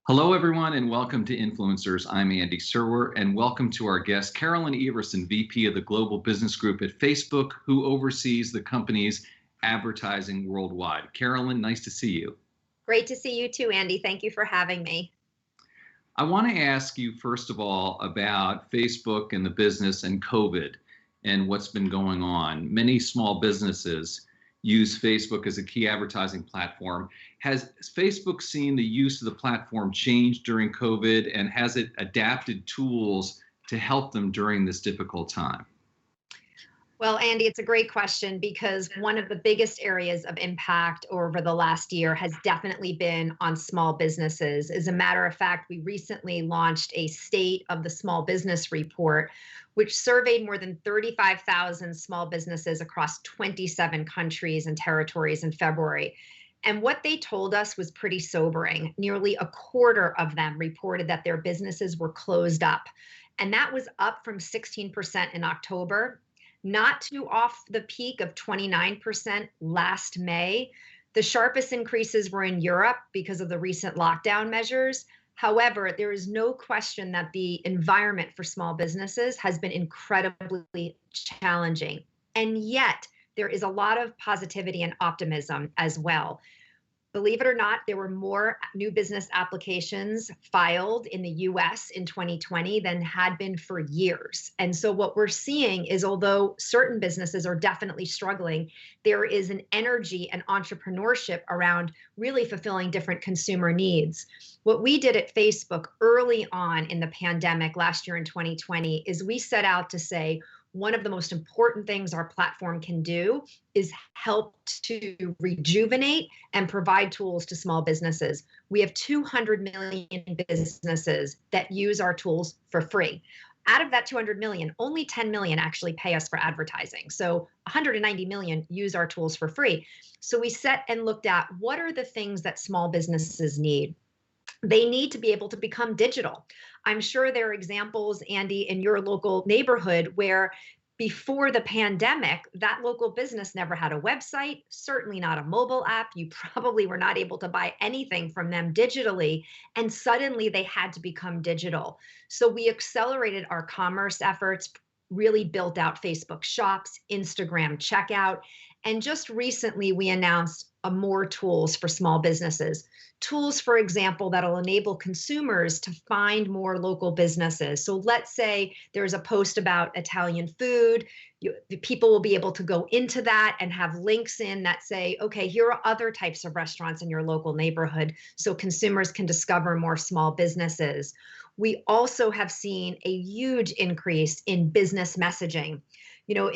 Hello, everyone, and welcome to Influencers. I'm Andy Serwer, and welcome to our guest, Carolyn EVERSON, VP of the Global Business Group at Facebook, who oversees the company's advertising worldwide. Carolyn, nice to see you. Great to see you too, Andy. Thank you for having me. I want to ask you, first of all, about Facebook and the business and COVID and what's been going on. Many small businesses use Facebook as a key advertising platform. Has Facebook seen the use of the platform change during COVID, and has it adapted tools to help them during this difficult time? Well, Andy, it's a great question because one of the biggest areas of impact over the last year has definitely been on small businesses. As a matter of fact, we recently launched a State of the Small Business report, which surveyed more than 35,000 small businesses across 27 countries and territories in February. And what they told us was pretty sobering. Nearly a quarter of them reported that their businesses were closed up. And that was up from 16% in October, not too off the peak of 29% last May. The sharpest increases were in Europe because of the recent lockdown measures. However, there is no question that the environment for small businesses has been incredibly challenging. And yet, there is a lot of positivity and optimism as well. Believe it or not, there were more new business applications filed in the US in 2020 than had been for years. And so what we're seeing is, although certain businesses are definitely struggling, there is an energy and entrepreneurship around really fulfilling different consumer needs. What we did at Facebook early on in the pandemic last year in 2020 is we set out to say, one of the most important things our platform can do is help to rejuvenate and provide tools to small businesses. We have 200 million businesses that use our tools for free. Out of that 200 million, only 10 million actually pay us for advertising. So 190 million use our tools for free. So we set and looked at what are the things that small businesses need. They need to be able to become digital. I'm sure there are examples, Andy, in your local neighborhood where before the pandemic, that local business never had a website, certainly not a mobile app. You probably were not able to buy anything from them digitally, and suddenly they had to become digital. So we accelerated our commerce efforts, really built out Facebook Shops, Instagram Checkout, and just recently we announced more tools for small businesses. Tools, for example, that'll enable consumers to find more local businesses. So let's say there's a post about Italian food. People will be able to go into that and have links in that say, okay, here are other types of restaurants in your local neighborhood, so consumers can discover more small businesses. We also have seen a huge increase in business messaging.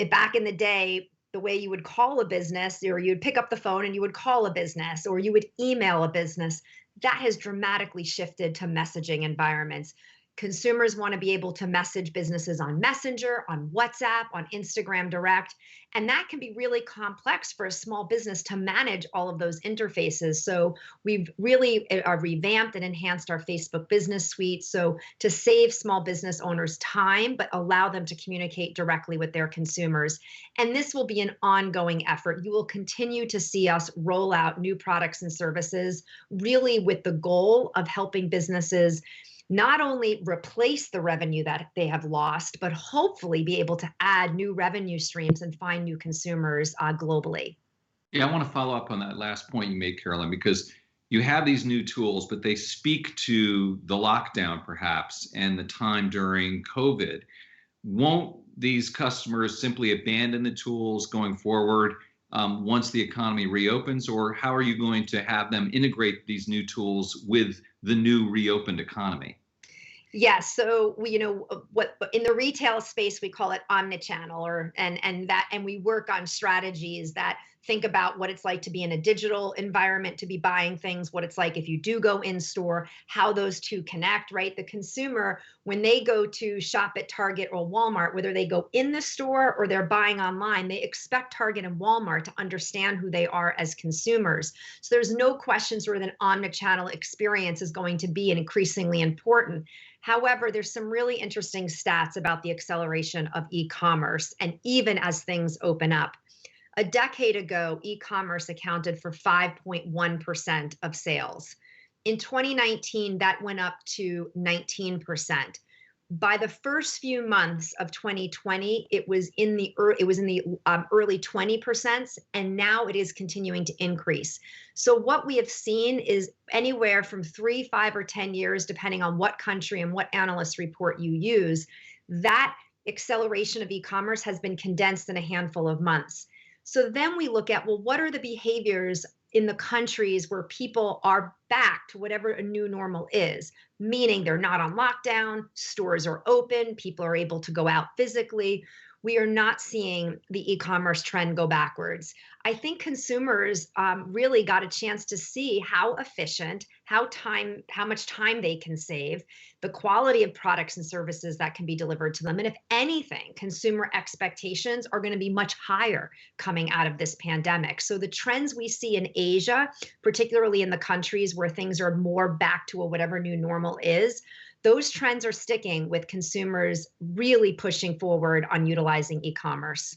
Back in the day, the way you would call a business, or you'd pick up the phone and you would call a business, or you would email a business, that has dramatically shifted to messaging environments. Consumers want to be able to message businesses on Messenger, on WhatsApp, on Instagram Direct, and that can be really complex for a small business to manage all of those interfaces. So we've really revamped and enhanced our Facebook Business Suite so to save small business owners time, but allow them to communicate directly with their consumers. And this will be an ongoing effort. You will continue to see us roll out new products and services, really with the goal of helping businesses not only replace the revenue that they have lost, but hopefully be able to add new revenue streams and find new consumers globally. Yeah, I want to follow up on that last point you made, Carolyn, because you have these new tools, but they speak to the lockdown perhaps and the time during COVID. Won't these customers simply abandon the tools going forward once the economy reopens, or how are you going to have them integrate these new tools with the new reopened economy? Yes. So what in the retail space we call it omnichannel, and we work on strategies that think about what it's like to be in a digital environment, to be buying things, what it's like if you do go in store, how those two connect, right? The consumer, when they go to shop at Target or Walmart, whether they go in the store or they're buying online, they expect Target and Walmart to understand who they are as consumers. So there's no question sort of an omnichannel experience is going to be increasingly important. However, there's some really interesting stats about the acceleration of e-commerce, and even as things open up. A decade ago, e-commerce accounted for 5.1% of sales. In 2019, that went up to 19%. By the first few months of 2020, it was in the early 20%, and now it is continuing to increase. So what we have seen is anywhere from 3, 5, or 10 years, depending on what country and what analyst report you use, that acceleration of e-commerce has been condensed in a handful of months. So then we look at, well, what are the behaviors in the countries where people are back to whatever a new normal is, meaning they're not on lockdown, stores are open, people are able to go out physically. We are not seeing the e-commerce trend go backwards. I think consumers really got a chance to see how efficient, how much time they can save, the quality of products and services that can be delivered to them. And if anything, consumer expectations are going to be much higher coming out of this pandemic. So the trends we see in Asia, particularly in the countries where things are more back to whatever new normal is, those trends are sticking with consumers really pushing forward on utilizing e-commerce.